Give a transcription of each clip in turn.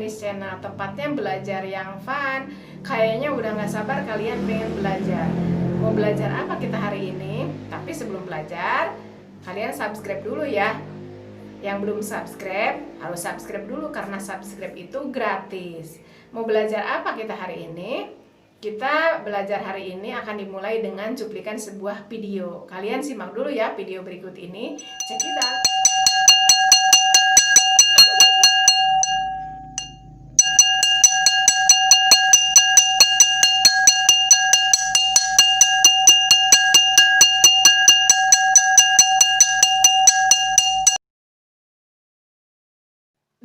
Miss Channel, tempatnya belajar yang fun. Kayaknya udah gak sabar kalian pengen belajar. Mau belajar apa kita hari ini? Tapi sebelum belajar, kalian subscribe dulu ya. Yang belum subscribe, harus subscribe dulu karena subscribe itu gratis. Mau belajar apa kita hari ini? Kita belajar hari ini akan dimulai dengan cuplikan sebuah video. Kalian simak dulu ya video berikut ini. Check it out.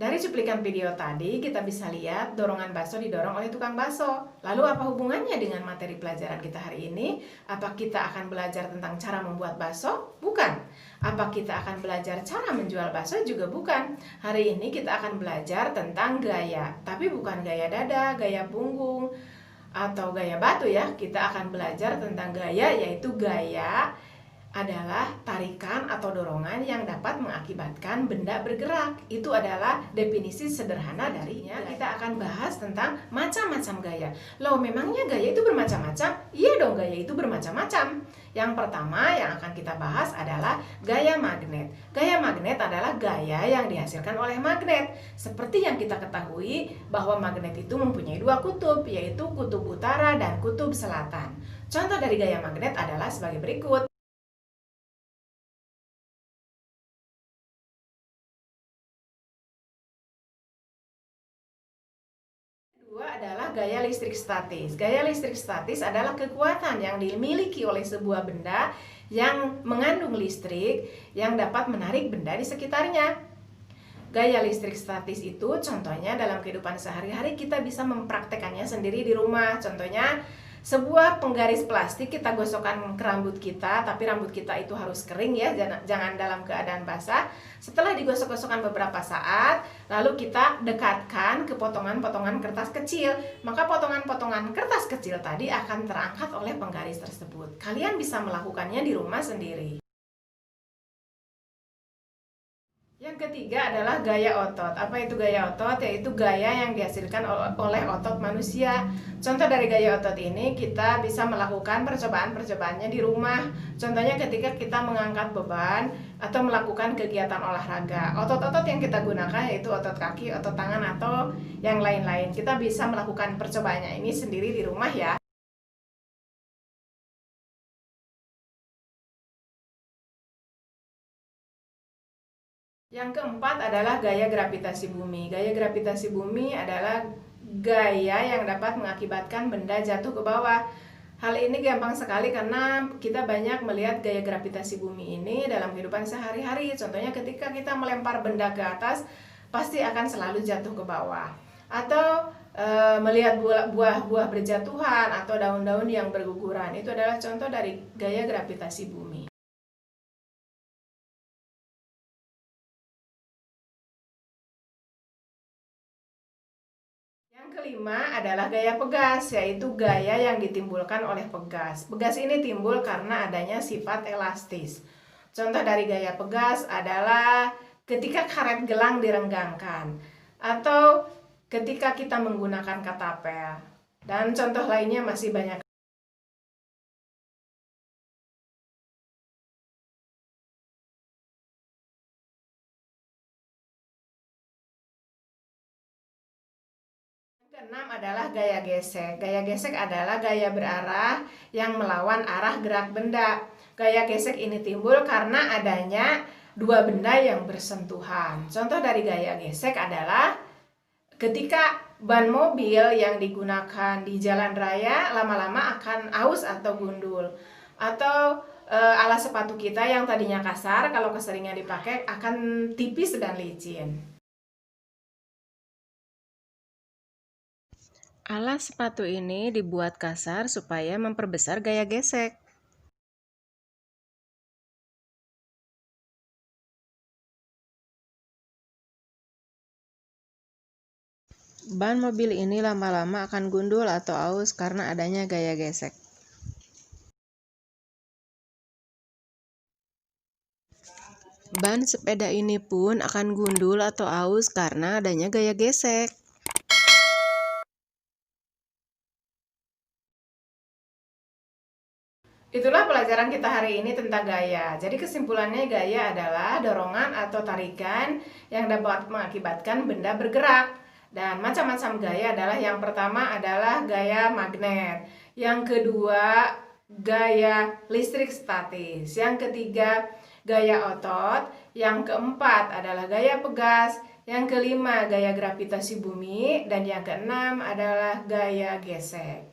Dari cuplikan video tadi, kita bisa lihat dorongan bakso didorong oleh tukang bakso. Lalu apa hubungannya dengan materi pelajaran kita hari ini? Apa kita akan belajar tentang cara membuat bakso? Bukan. Apa kita akan belajar cara menjual bakso? Juga bukan. Hari ini kita akan belajar tentang gaya. Tapi bukan gaya dada, gaya punggung, atau gaya batu ya. Kita akan belajar tentang gaya, yaitu gaya adalah tarikan atau dorongan yang dapat mengakibatkan benda bergerak. Itu adalah definisi sederhana darinya. Kita akan bahas tentang macam-macam gaya. Loh, memangnya gaya itu bermacam-macam? Iya dong, gaya itu bermacam-macam. Yang pertama yang akan kita bahas adalah gaya magnet. Gaya magnet adalah gaya yang dihasilkan oleh magnet. Seperti yang kita ketahui bahwa magnet itu mempunyai dua kutub, yaitu kutub utara dan kutub selatan. Contoh dari gaya magnet adalah sebagai berikut. Kedua adalah gaya listrik statis. Gaya listrik statis adalah kekuatan yang dimiliki oleh sebuah benda yang mengandung listrik yang dapat menarik benda di sekitarnya. Gaya listrik statis itu contohnya dalam kehidupan sehari-hari kita bisa mempraktekannya sendiri di rumah. Contohnya sebuah penggaris plastik kita gosokkan ke rambut kita, tapi rambut kita itu harus kering ya, jangan dalam keadaan basah. Setelah digosok-gosokkan beberapa saat, lalu kita dekatkan ke potongan-potongan kertas kecil, maka potongan-potongan kertas kecil tadi akan terangkat oleh penggaris tersebut. Kalian bisa melakukannya di rumah sendiri. Yang ketiga adalah gaya otot. Apa itu gaya otot? Yaitu gaya yang dihasilkan oleh otot manusia. Contoh dari gaya otot ini, kita bisa melakukan percobaan-percobaannya di rumah. Contohnya ketika kita mengangkat beban atau melakukan kegiatan olahraga. Otot-otot yang kita gunakan yaitu otot kaki, otot tangan, atau yang lain-lain. Kita bisa melakukan percobaannya ini sendiri di rumah ya. Yang keempat adalah gaya gravitasi bumi. Gaya gravitasi bumi adalah gaya yang dapat mengakibatkan benda jatuh ke bawah. Hal ini gampang sekali karena kita banyak melihat gaya gravitasi bumi ini dalam kehidupan sehari-hari. Contohnya ketika kita melempar benda ke atas, pasti akan selalu jatuh ke bawah. Atau melihat buah-buah berjatuhan atau daun-daun yang berguguran. Itu adalah contoh dari gaya gravitasi bumi. Yang kelima adalah gaya pegas, yaitu gaya yang ditimbulkan oleh pegas. Pegas ini timbul karena adanya sifat elastis. Contoh dari gaya pegas adalah ketika karet gelang direnggangkan, atau ketika kita menggunakan katapel. Dan contoh lainnya masih banyak. Keenam adalah gaya gesek. Gaya gesek adalah gaya berarah yang melawan arah gerak benda. Gaya gesek ini timbul karena adanya dua benda yang bersentuhan. Contoh dari gaya gesek adalah ketika ban mobil yang digunakan di jalan raya lama-lama akan aus atau gundul. Atau alas sepatu kita yang tadinya kasar, kalau keseringan dipakai akan tipis dan licin. Alas sepatu ini dibuat kasar supaya memperbesar gaya gesek. Ban mobil ini lama-lama akan gundul atau aus karena adanya gaya gesek. Ban sepeda ini pun akan gundul atau aus karena adanya gaya gesek. Itulah pelajaran kita hari ini tentang gaya. Jadi kesimpulannya gaya adalah dorongan atau tarikan yang dapat mengakibatkan benda bergerak. Dan macam-macam gaya adalah yang pertama adalah gaya magnet, yang kedua gaya listrik statis, yang ketiga gaya otot, yang keempat adalah gaya pegas, yang kelima gaya gravitasi bumi, dan yang keenam adalah gaya gesek.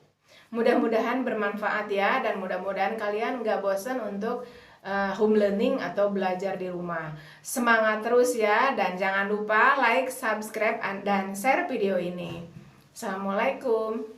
Mudah-mudahan bermanfaat ya, dan mudah-mudahan kalian nggak bosan untuk home learning atau belajar di rumah. Semangat terus ya, dan jangan lupa like, subscribe, dan share video ini. Assalamualaikum.